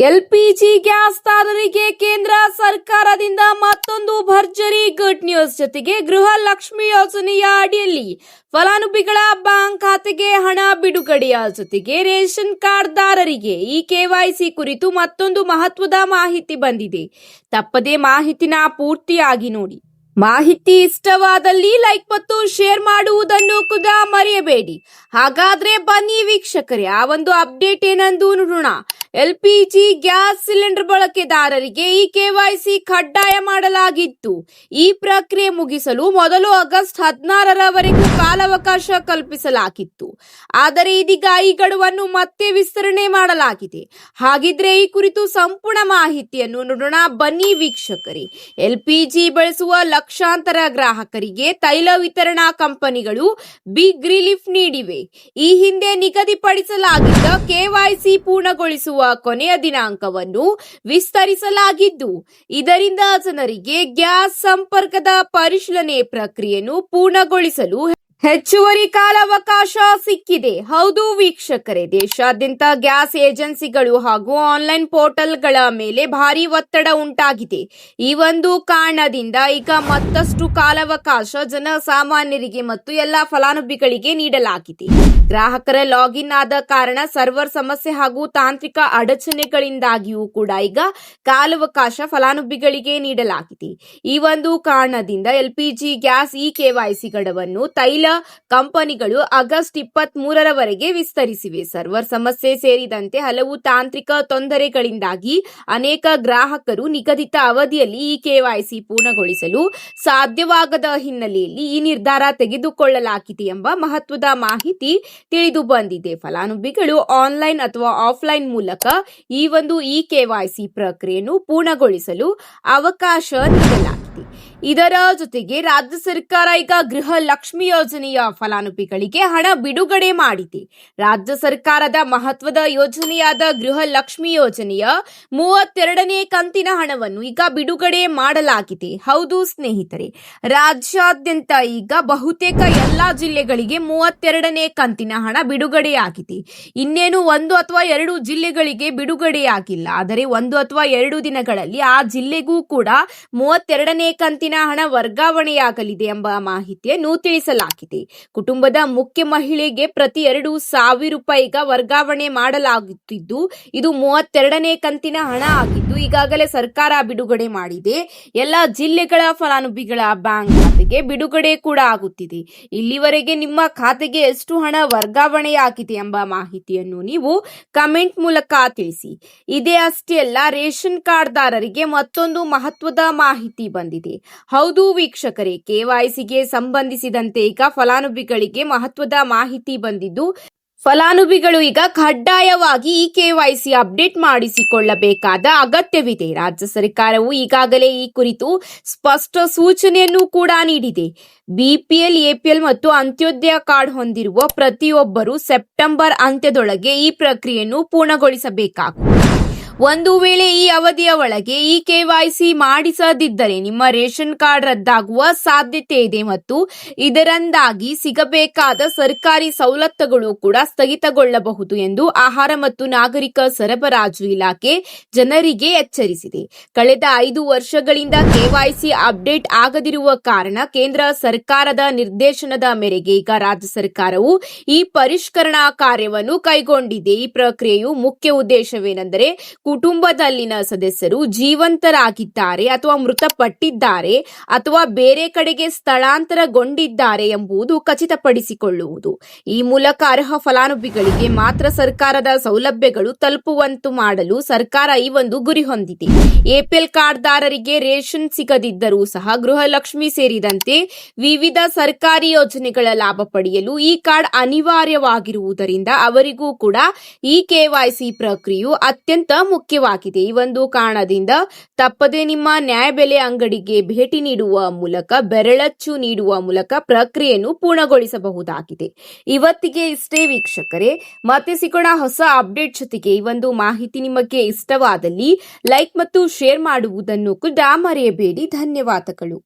LPG ಗ್ಯಾಸ್ದಾರರಿಗೆ ಕೇಂದ್ರ ಸರ್ಕಾರದಿಂದ ಮತ್ತೊಂದು ಭರ್ಜರಿ ಗುಡ್ ನ್ಯೂಸ್. ಜೊತೆಗೆ ಗೃಹಲಕ್ಷ್ಮಿ ಯೋಜನೆಯ ಅಡಿಯಲ್ಲಿ ಫಲಾನುಭವಿಗಳ ಬ್ಯಾಂಕ್ ಖಾತೆಗೆ ಹಣ ಬಿಡುಗಡೆಯ ಜೊತೆಗೆ ರೇಷನ್ ಕಾರ್ಡ್ದಾರರಿಗೆ ಈ ಕೆವೈಸಿ ಕುರಿತು ಮತ್ತೊಂದು ಮಹತ್ವದ ಮಾಹಿತಿ ಬಂದಿದೆ. ತಪ್ಪದೇ ಮಾಹಿತಿನ ಪೂರ್ತಿಯಾಗಿ ನೋಡಿ. ಮಾಹಿತಿ ಇಷ್ಟವಾದಲ್ಲಿ ಲೈಕ್ ಮತ್ತು ಶೇರ್ ಮಾಡುವುದನ್ನು ಕೂಡ ಮರೆಯಬೇಡಿ. ಹಾಗಾದ್ರೆ ಬನ್ನಿ ವೀಕ್ಷಕರೇ, ಆ ಒಂದು ಅಪ್ಡೇಟ್ ಏನೆಂದು ನೋಡೋಣ. ಎಲ್ಪಿಜಿ ಗ್ಯಾಸ್ ಸಿಲಿಂಡರ್ ಬಳಕೆದಾರರಿಗೆ ಈ ಕೆವೈಸಿ ಕಡ್ಡಾಯ ಮಾಡಲಾಗಿತ್ತು. ಈ ಪ್ರಕ್ರಿಯೆ ಮುಗಿಸಲು ಮೊದಲು ಆಗಸ್ಟ್ 16ರವರೆಗೂ ಕಾಲಾವಕಾಶ ಕಲ್ಪಿಸಲಾಗಿತ್ತು. ಆದರೆ ಇದೀಗ ಈ ಗಡುವನ್ನು ಮತ್ತೆ ವಿಸ್ತರಣೆ ಮಾಡಲಾಗಿದೆ. ಹಾಗಿದ್ರೆ ಈ ಕುರಿತು ಸಂಪೂರ್ಣ ಮಾಹಿತಿಯನ್ನು ನೋಡೋಣ ಬನ್ನಿ ವೀಕ್ಷಕರೇ. ಎಲ್ಪಿಜಿ ಬಳಸುವ ಲಕ್ಷಾಂತರ ಗ್ರಾಹಕರಿಗೆ ತೈಲ ವಿತರಣಾ ಕಂಪನಿಗಳು ಬಿಗ್ ರಿಲೀಫ್ ನೀಡಿವೆ. ಈ ಹಿಂದೆ ನಿಗದಿಪಡಿಸಲಾಗಿದ್ದ ಕೆವೈಸಿ ಪೂರ್ಣಗೊಳಿಸುವ ಕೊನೆಯ ದಿನಾಂಕವನ್ನು ವಿಸ್ತರಿಸಲಾಗಿದ್ದು, ಇದರಿಂದ ಜನರಿಗೆ ಗ್ಯಾಸ್ ಸಂಪರ್ಕದ ಪರಿಶೀಲನೆ ಪ್ರಕ್ರಿಯೆಯನ್ನು ಪೂರ್ಣಗೊಳಿಸಲು ಹೆಚ್ಚುವರಿ ಕಾಲಾವಕಾಶ ಸಿಕ್ಕಿದೆ. ಹೌದು ವೀಕ್ಷಕರೇ, ದೇಶಾದ್ಯಂತ ಗ್ಯಾಸ್ ಏಜೆನ್ಸಿಗಳು ಹಾಗೂ ಆನ್ಲೈನ್ ಪೋರ್ಟಲ್ಗಳ ಮೇಲೆ ಭಾರಿ ಒತ್ತಡ ಉಂಟಾಗಿದೆ. ಈ ಒಂದು ಕಾರಣದಿಂದ ಈಗ ಮತ್ತಷ್ಟು ಕಾಲಾವಕಾಶ ಜನಸಾಮಾನ್ಯರಿಗೆ ಮತ್ತು ಎಲ್ಲ ಫಲಾನುಭವಿಗಳಿಗೆ ನೀಡಲಾಗಿದೆ. ಗ್ರಾಹಕರ ಲಾಗಿನ್ ಆದ ಕಾರಣ ಸರ್ವರ್ ಸಮಸ್ಯೆ ಹಾಗೂ ತಾಂತ್ರಿಕ ಅಡಚಣೆಗಳಿಂದಾಗಿಯೂ ಕೂಡ ಈಗ ಕಾಲಾವಕಾಶ ಫಲಾನುಭವಿಗಳಿಗೆ ನೀಡಲಾಗಿದೆ. ಈ ಒಂದು ಕಾರಣದಿಂದ ಎಲ್ಪಿಜಿ ಗ್ಯಾಸ್ ಈ ಕೆವೈಸಿ ಗಡುವನ್ನು ತೈಲ ಕಂಪನಿಗಳು ಆಗಸ್ಟ್ 23ರವರೆಗೆ ವಿಸ್ತರಿಸಿವೆ. ಸರ್ವರ್ ಸಮಸ್ಯೆ ಸೇರಿದಂತೆ ಹಲವು ತಾಂತ್ರಿಕ ತೊಂದರೆಗಳಿಂದಾಗಿ ಅನೇಕ ಗ್ರಾಹಕರು ನಿಗದಿತ ಅವಧಿಯಲ್ಲಿ ಈ ಕೆವೈಸಿ ಪೂರ್ಣಗೊಳಿಸಲು ಸಾಧ್ಯವಾಗದ ಹಿನ್ನೆಲೆಯಲ್ಲಿ ಈ ನಿರ್ಧಾರ ತೆಗೆದುಕೊಳ್ಳಲಾಗಿದೆ ಎಂಬ ಮಹತ್ವದ ಮಾಹಿತಿ ತಿಳಿದು ಬಂದಿದೆ. ಫಲಾನುಭವಿಗಳು ಆನ್ಲೈನ್ ಅಥವಾ ಆಫ್ಲೈನ್ ಮೂಲಕ ಈ ಒಂದು ಕೆವೈಸಿ ಪ್ರಕ್ರಿಯೆಯನ್ನು ಪೂರ್ಣಗೊಳಿಸಲು ಅವಕಾಶ ನೀಡಲಾಗಿದೆ. ಇದರ ಜೊತೆಗೆ ರಾಜ್ಯ ಸರ್ಕಾರ ಈಗ ಗೃಹ ಲಕ್ಷ್ಮಿ ಯೋಜನೆಯ ಫಲಾನುಭವಿಗಳಿಗೆ ಹಣ ಬಿಡುಗಡೆ ಮಾಡಿದೆ. ರಾಜ್ಯ ಸರ್ಕಾರದ ಮಹತ್ವದ ಯೋಜನೆಯಾದ ಗೃಹ ಲಕ್ಷ್ಮಿ ಯೋಜನೆಯ 32ನೇ ಕಂತಿನ ಹಣವನ್ನು ಈಗ ಬಿಡುಗಡೆ ಮಾಡಲಾಗಿದೆ. ಹೌದು ಸ್ನೇಹಿತರೆ, ರಾಜ್ಯಾದ್ಯಂತ ಈಗ ಬಹುತೇಕ ಎಲ್ಲಾ ಜಿಲ್ಲೆಗಳಿಗೆ 32ನೇ ಕಂತಿನ ಹಣ ಬಿಡುಗಡೆಯಾಗಿದೆ. ಇನ್ನೇನು 1 ಅಥವಾ 2 ಜಿಲ್ಲೆಗಳಿಗೆ ಬಿಡುಗಡೆಯಾಗಿಲ್ಲ. ಆದರೆ 1 ಅಥವಾ 2 ದಿನಗಳಲ್ಲಿ ಆ ಜಿಲ್ಲೆಗೂ ಕೂಡ 32ನೇ ಕಂತಿನ ಹಣ ವರ್ಗಾವಣೆಯಾಗಲಿದೆ ಎಂಬ ಮಾಹಿತಿಯನ್ನು ತಿಳಿಸಲಾಗಿದೆ. ಕುಟುಂಬದ ಮುಖ್ಯ ಮಹಿಳೆಗೆ ಪ್ರತಿ 2,000 ರೂಪಾಯಿ ವರ್ಗಾವಣೆ ಮಾಡಲಾಗುತ್ತಿದ್ದು, ಇದು 32ನೇ ಕಂತಿನ ಹಣ ಆಗಿದ್ದು ಈಗಾಗಲೇ ಸರ್ಕಾರ ಬಿಡುಗಡೆ ಮಾಡಿದೆ. ಎಲ್ಲ ಜಿಲ್ಲೆಗಳ ಫಲಾನುಭವಿಗಳ ಬ್ಯಾಂಕ್ ಖಾತೆಗೆ ಬಿಡುಗಡೆ ಕೂಡ ಆಗುತ್ತಿದೆ. ಇಲ್ಲಿವರೆಗೆ ನಿಮ್ಮ ಖಾತೆಗೆ ಎಷ್ಟು ಹಣ ವರ್ಗಾವಣೆಯಾಗಿದೆ ಎಂಬ ಮಾಹಿತಿಯನ್ನು ನೀವು ಕಮೆಂಟ್ ಮೂಲಕ ತಿಳಿಸಿ. ಇದೇ ಅಷ್ಟೇ ಅಲ್ಲ, ರೇಷನ್ ಕಾರ್ಡ್ದಾರರಿಗೆ ಮತ್ತೊಂದು ಮಹತ್ವದ ಮಾಹಿತಿ ಬಂದಿದೆ. ಹೌದು ವೀಕ್ಷಕರೇ, ಕೆವೈಸಿಗೆ ಸಂಬಂಧಿಸಿದಂತೆ ಈಗ ಫಲಾನುಭವಿಗಳಿಗೆ ಮಹತ್ವದ ಮಾಹಿತಿ ಬಂದಿದ್ದು, ಫಲಾನುಭವಿಗಳು ಈಗ ಕಡ್ಡಾಯವಾಗಿ ಈ ಕೆವೈಸಿ ಅಪ್ಡೇಟ್ ಮಾಡಿಸಿಕೊಳ್ಳಬೇಕಾದ ಅಗತ್ಯವಿದೆ. ರಾಜ್ಯ ಸರ್ಕಾರವು ಈಗಾಗಲೇ ಈ ಕುರಿತು ಸ್ಪಷ್ಟ ಸೂಚನೆಯನ್ನು ಕೂಡ ನೀಡಿದೆ. ಬಿಪಿಎಲ್, ಎಪಿಎಲ್ ಮತ್ತು ಅಂತ್ಯೋದಯ ಕಾರ್ಡ್ ಹೊಂದಿರುವ ಪ್ರತಿಯೊಬ್ಬರು ಸೆಪ್ಟೆಂಬರ್ ಅಂತ್ಯದೊಳಗೆ ಈ ಪ್ರಕ್ರಿಯೆಯನ್ನು ಪೂರ್ಣಗೊಳಿಸಬೇಕಾಗುತ್ತದೆ. ಒಂದು ವೇಳೆ ಈ ಅವಧಿಯ ಒಳಗೆ ಈ ಕೆವೈಸಿ ಮಾಡಿಸದಿದ್ದರೆ ನಿಮ್ಮ ರೇಷನ್ ಕಾರ್ಡ್ ರದ್ದಾಗುವ ಸಾಧ್ಯತೆ ಇದೆ ಮತ್ತು ಇದರಿಂದಾಗಿ ಸಿಗಬೇಕಾದ ಸರ್ಕಾರಿ ಸವಲತ್ತುಗಳು ಕೂಡ ಸ್ಥಗಿತಗೊಳ್ಳಬಹುದು ಎಂದು ಆಹಾರ ಮತ್ತು ನಾಗರಿಕ ಸರಬರಾಜು ಇಲಾಖೆ ಜನರಿಗೆ ಎಚ್ಚರಿಸಿದೆ. ಕಳೆದ 5 ವರ್ಷಗಳಿಂದ ಕೆವೈಸಿ ಅಪ್ಡೇಟ್ ಆಗದಿರುವ ಕಾರಣ ಕೇಂದ್ರ ಸರ್ಕಾರದ ನಿರ್ದೇಶನದ ಮೇರೆಗೆ ಈಗ ರಾಜ್ಯ ಸರ್ಕಾರವು ಈ ಪರಿಷ್ಕರಣಾ ಕಾರ್ಯವನ್ನು ಕೈಗೊಂಡಿದೆ. ಈ ಪ್ರಕ್ರಿಯೆಯು ಮುಖ್ಯ ಉದ್ದೇಶವೇನೆಂದರೆ ಕುಟುಂಬದಲ್ಲಿನ ಸದಸ್ಯರು ಜೀವಂತರಾಗಿದ್ದಾರೆ ಅಥವಾ ಮೃತಪಟ್ಟಿದ್ದಾರೆ ಅಥವಾ ಬೇರೆ ಕಡೆಗೆ ಸ್ಥಳಾಂತರಗೊಂಡಿದ್ದಾರೆ ಎಂಬುದು ಖಚಿತಪಡಿಸಿಕೊಳ್ಳುವುದು. ಈ ಮೂಲಕ ಅರ್ಹ ಫಲಾನುಭವಿಗಳಿಗೆ ಮಾತ್ರ ಸರ್ಕಾರದ ಸೌಲಭ್ಯಗಳು ತಲುಪುವಂತೆ ಮಾಡಲು ಸರ್ಕಾರ ಈ ಒಂದು ಗುರಿ ಹೊಂದಿದೆ. ಎಪಿಎಲ್ ಕಾರ್ಡ್ದಾರರಿಗೆ ರೇಷನ್ ಸಿಗದಿದ್ದರೂ ಸಹ ಗೃಹಲಕ್ಷ್ಮಿ ಸೇರಿದಂತೆ ವಿವಿಧ ಸರ್ಕಾರಿ ಯೋಜನೆಗಳ ಲಾಭ ಪಡೆಯಲು ಈ ಕಾರ್ಡ್ ಅನಿವಾರ್ಯವಾಗಿರುವುದರಿಂದ ಅವರಿಗೂ ಕೂಡ ಈ ಕೆವೈಸಿ ಪ್ರಕ್ರಿಯೆಯು ಅತ್ಯಂತ ಮುಖ್ಯವಾಗಿದೆ. ಈ ಒಂದು ಕಾರಣದಿಂದ ತಪ್ಪದೆ ನಿಮ್ಮ ನ್ಯಾಯಬೆಲೆ ಅಂಗಡಿಗೆ ಭೇಟಿ ನೀಡುವ ಮೂಲಕ ಬೆರಳಚ್ಚು ನೀಡುವ ಮೂಲಕ ಪ್ರಕ್ರಿಯೆಯನ್ನು ಪೂರ್ಣಗೊಳಿಸಬಹುದಾಗಿದೆ. ಇವತ್ತಿಗೆ ಇಷ್ಟೇ ವೀಕ್ಷಕರೇ, ಮತ್ತೆ ಸಿಗೋಣ ಹೊಸ ಅಪ್ಡೇಟ್ ಜೊತೆಗೆ. ಈ ಒಂದು ಮಾಹಿತಿ ನಿಮಗೆ ಇಷ್ಟವಾದಲ್ಲಿ ಲೈಕ್ ಮತ್ತು ಶೇರ್ ಮಾಡುವುದನ್ನು ಕೂಡ ಮರೆಯಬೇಡಿ. ಧನ್ಯವಾದಗಳು.